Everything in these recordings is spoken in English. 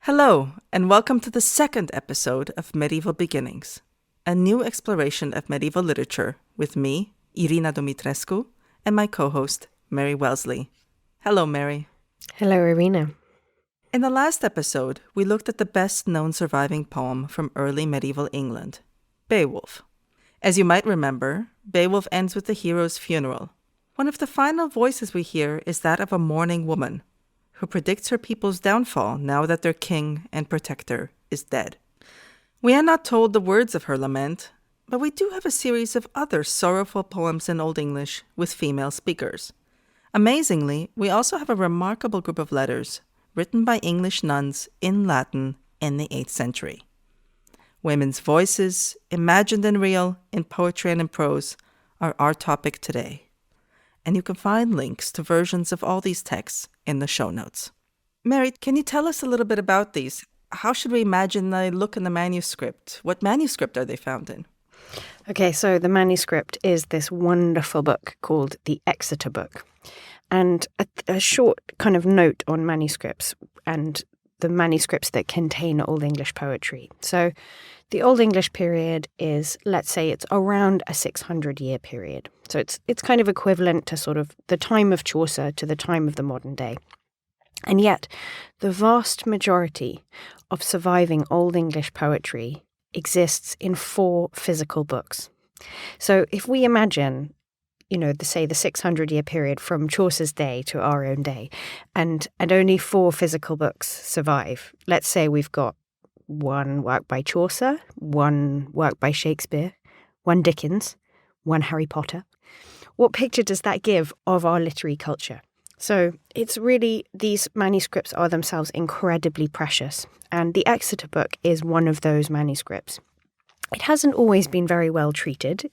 Hello, and welcome to the second episode of Medieval Beginnings, a new exploration of medieval literature with me, Irina Dumitrescu, and my co-host, Mary Wellesley. Hello, Mary. Hello, Irina. In the last episode, we looked at the best-known surviving poem from early medieval England, Beowulf. As you might remember, Beowulf ends with the hero's funeral. One of the final voices we hear is that of a mourning woman, who predicts her people's downfall now that their king and protector is dead. We are not told the words of her lament, but we do have a series of other sorrowful poems in Old English with female speakers. Amazingly, we also have a remarkable group of letters written by English nuns in Latin in the 8th century. Women's voices, imagined and real, in poetry and in prose, are our topic today. And you can find links to versions of all these texts in the show notes. Mary, can you tell us a little bit about these? How should we imagine they look in the manuscript? What manuscript are they found in? Okay, so the manuscript is this wonderful book called the Exeter Book. And a short kind of note on manuscripts and the manuscripts that contain Old English poetry. So the Old English period is, let's say, it's around a 600-year period. So it's kind of equivalent to sort of the time of Chaucer to the time of the modern day. And yet, the vast majority of surviving Old English poetry exists in 4 physical books. So if we imagine, the 600-year period from Chaucer's day to our own day, and only 4 physical books survive. Let's say we've got 1 work by Chaucer, 1 work by Shakespeare, 1 Dickens, 1 Harry Potter. What picture does that give of our literary culture? So it's really, these manuscripts are themselves incredibly precious, and the Exeter Book is one of those manuscripts. It hasn't always been very well treated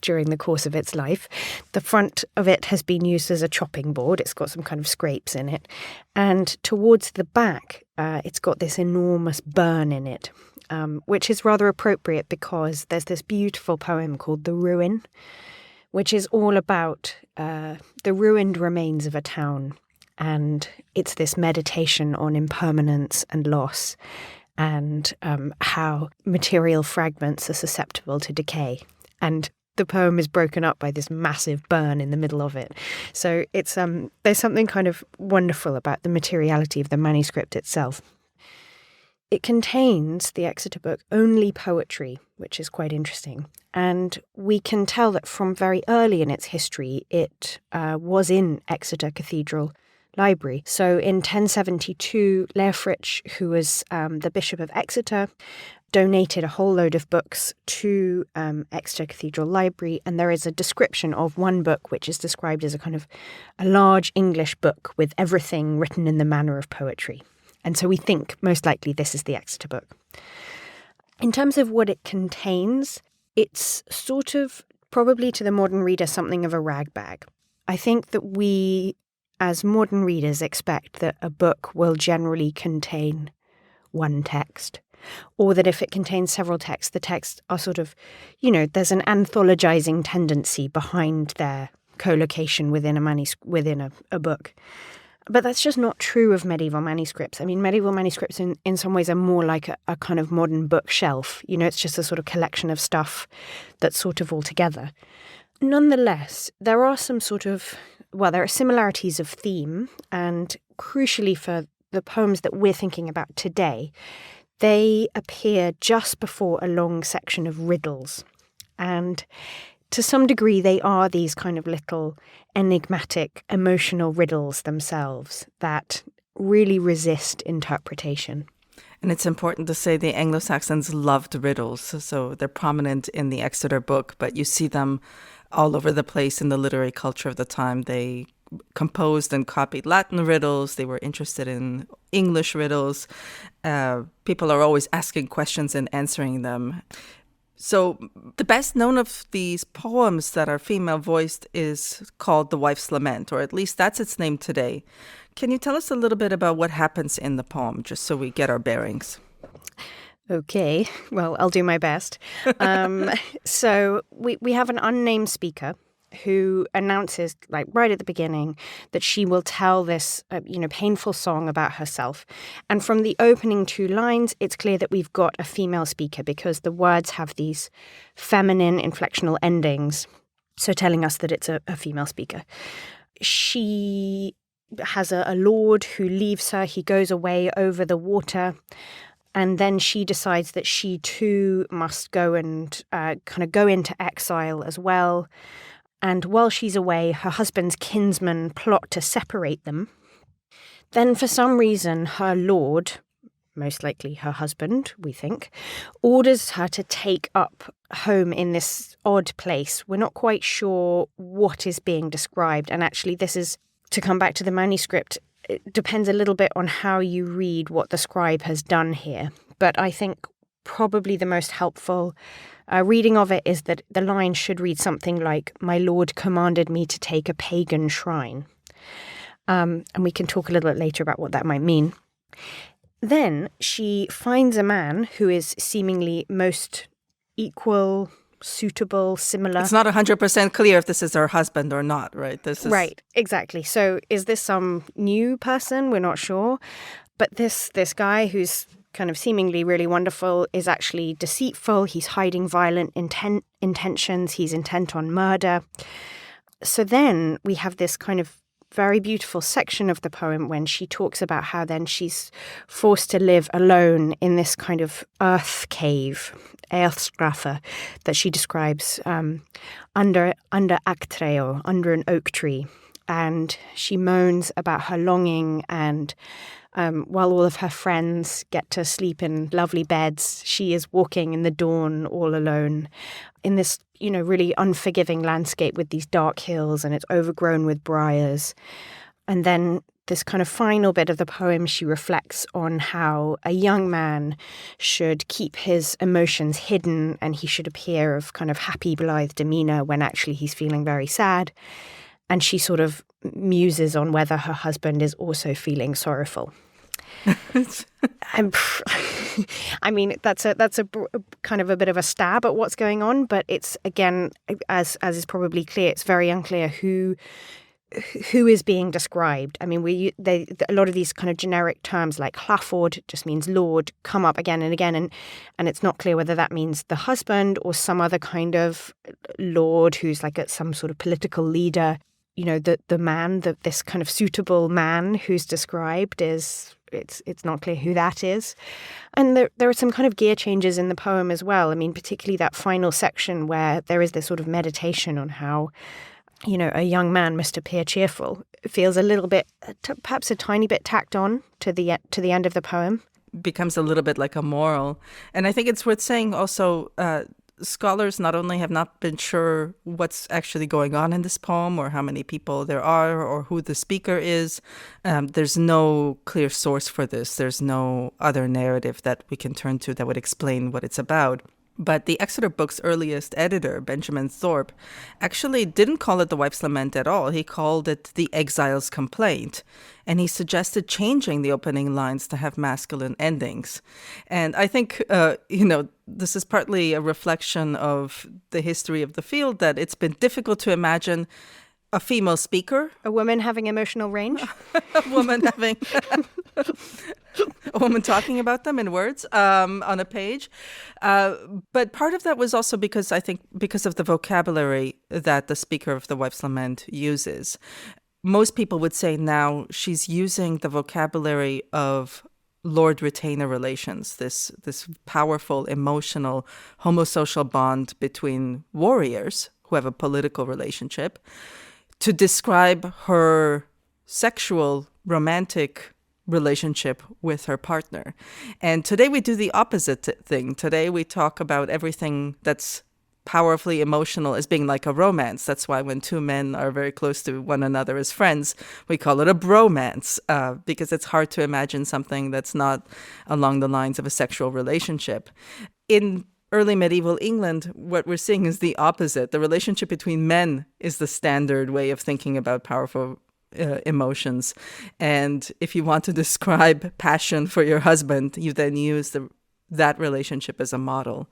during the course of its life. The front of it has been used as a chopping board. It's got some kind of scrapes in it. And towards the back, it's got this enormous burn in it, which is rather appropriate because there's this beautiful poem called The Ruin, which is all about the ruined remains of a town. And it's this meditation on impermanence and loss, and how material fragments are susceptible to decay. And the poem is broken up by this massive burn in the middle of it. So it's there's something kind of wonderful about the materiality of the manuscript itself. It contains, the Exeter Book, only poetry, which is quite interesting. And we can tell that from very early in its history, it was in Exeter Cathedral Library. So in 1072, Leofric, who was the Bishop of Exeter, donated a whole load of books to Exeter Cathedral Library, and there is a description of one book which is described as a kind of a large English book with everything written in the manner of poetry. And so we think most likely this is the Exeter Book. In terms of what it contains, it's sort of probably to the modern reader something of a ragbag. I think that we, as modern readers, expect that a book will generally contain one text, or that if it contains several texts, the texts are sort of, there's an anthologizing tendency behind their co-location within a book. But that's just not true of medieval manuscripts. I mean, medieval manuscripts in some ways are more like a kind of modern bookshelf. It's just a sort of collection of stuff that's sort of all together. Nonetheless, there are there are similarities of theme, and crucially for the poems that we're thinking about today, they appear just before a long section of riddles. And to some degree, they are these kind of little enigmatic, emotional riddles themselves that really resist interpretation. And it's important to say the Anglo-Saxons loved riddles, so they're prominent in the Exeter Book, but you see them all over the place in the literary culture of the time. They composed and copied Latin riddles. They were interested in English riddles. People are always asking questions and answering them. So the best known of these poems that are female voiced is called The Wife's Lament, or at least that's its name today. Can you tell us a little bit about what happens in the poem, just so we get our bearings? Okay, well, I'll do my best. So we have an unnamed speaker who announces, like right at the beginning, that she will tell this, painful song about herself. And from the opening 2 lines, it's clear that we've got a female speaker because the words have these feminine inflectional endings, so telling us that it's a female speaker. She has a lord who leaves her. He goes away over the water. And then she decides that she too must go and kind of go into exile as well. And while she's away, her husband's kinsmen plot to separate them. Then for some reason, her lord, most likely her husband, we think, orders her to take up home in this odd place. We're not quite sure what is being described. And actually, this is, to come back to the manuscript, it depends a little bit on how you read what the scribe has done here. But I think probably the most helpful reading of it is that the line should read something like, "My lord commanded me to take a pagan shrine." And we can talk a little bit later about what that might mean. Then she finds a man who is seemingly most equal, suitable, similar. It's not 100% clear if this is her husband or not, right? Right, exactly. So is this some new person? We're not sure. But this guy who's kind of seemingly really wonderful is actually deceitful. He's hiding violent intentions. He's intent on murder. So then we have this kind of very beautiful section of the poem when she talks about how then she's forced to live alone in this kind of earth cave, Earthsgrafe, that she describes under Actreo, under an oak tree. And she moans about her longing, and while all of her friends get to sleep in lovely beds, she is walking in the dawn all alone in this, really unforgiving landscape with these dark hills, and it's overgrown with briars. And then this kind of final bit of the poem, she reflects on how a young man should keep his emotions hidden and he should appear of kind of happy, blithe demeanor when actually he's feeling very sad. And she sort of muses on whether her husband is also feeling sorrowful. I mean, that's a kind of a bit of a stab at what's going on, but it's, again, as is probably clear, it's very unclear who is being described. I mean, a lot of these kind of generic terms like hlaford just means lord come up again and again, and it's not clear whether that means the husband or some other kind of lord who's like some sort of political leader. The man, this kind of suitable man who's described is. It's not clear who that is. And there are some kind of gear changes in the poem as well. I mean, particularly that final section where there is this sort of meditation on how, a young man must appear cheerful. It feels a little bit, perhaps a tiny bit tacked on to the end of the poem. Becomes a little bit like a moral. And I think it's worth saying also, scholars not only have not been sure what's actually going on in this poem or how many people there are or who the speaker is. There's no clear source for this. There's no other narrative that we can turn to that would explain what it's about. But the Exeter Book's earliest editor, Benjamin Thorpe, actually didn't call it the Wife's Lament at all. He called it the Exiles Complaint. And he suggested changing the opening lines to have masculine endings. And I think, this is partly a reflection of the history of the field, that it's been difficult to imagine a female speaker. A woman having emotional range. A woman having... a woman talking about them in words on a page. But part of that was also because of the vocabulary that the speaker of the Wife's Lament uses. Most people would say now she's using the vocabulary of lord-retainer relations, this powerful, emotional, homosocial bond between warriors who have a political relationship to describe her sexual, romantic relationship with her partner. And today we do the opposite thing. Today we talk about everything that's powerfully emotional as being like a romance. That's why when two men are very close to one another as friends, we call it a bromance, because it's hard to imagine something that's not along the lines of a sexual relationship. In early medieval England, what we're seeing is the opposite. The relationship between men is the standard way of thinking about powerful emotions. And if you want to describe passion for your husband, you then use that relationship as a model.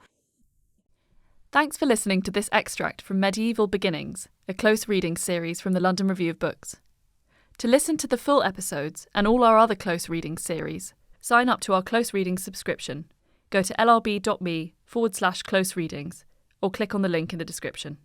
Thanks for listening to this extract from Medieval Beginnings, a close reading series from the London Review of Books. To listen to the full episodes and all our other close reading series, sign up to our close reading subscription. Go to lrb.me/close readings or click on the link in the description.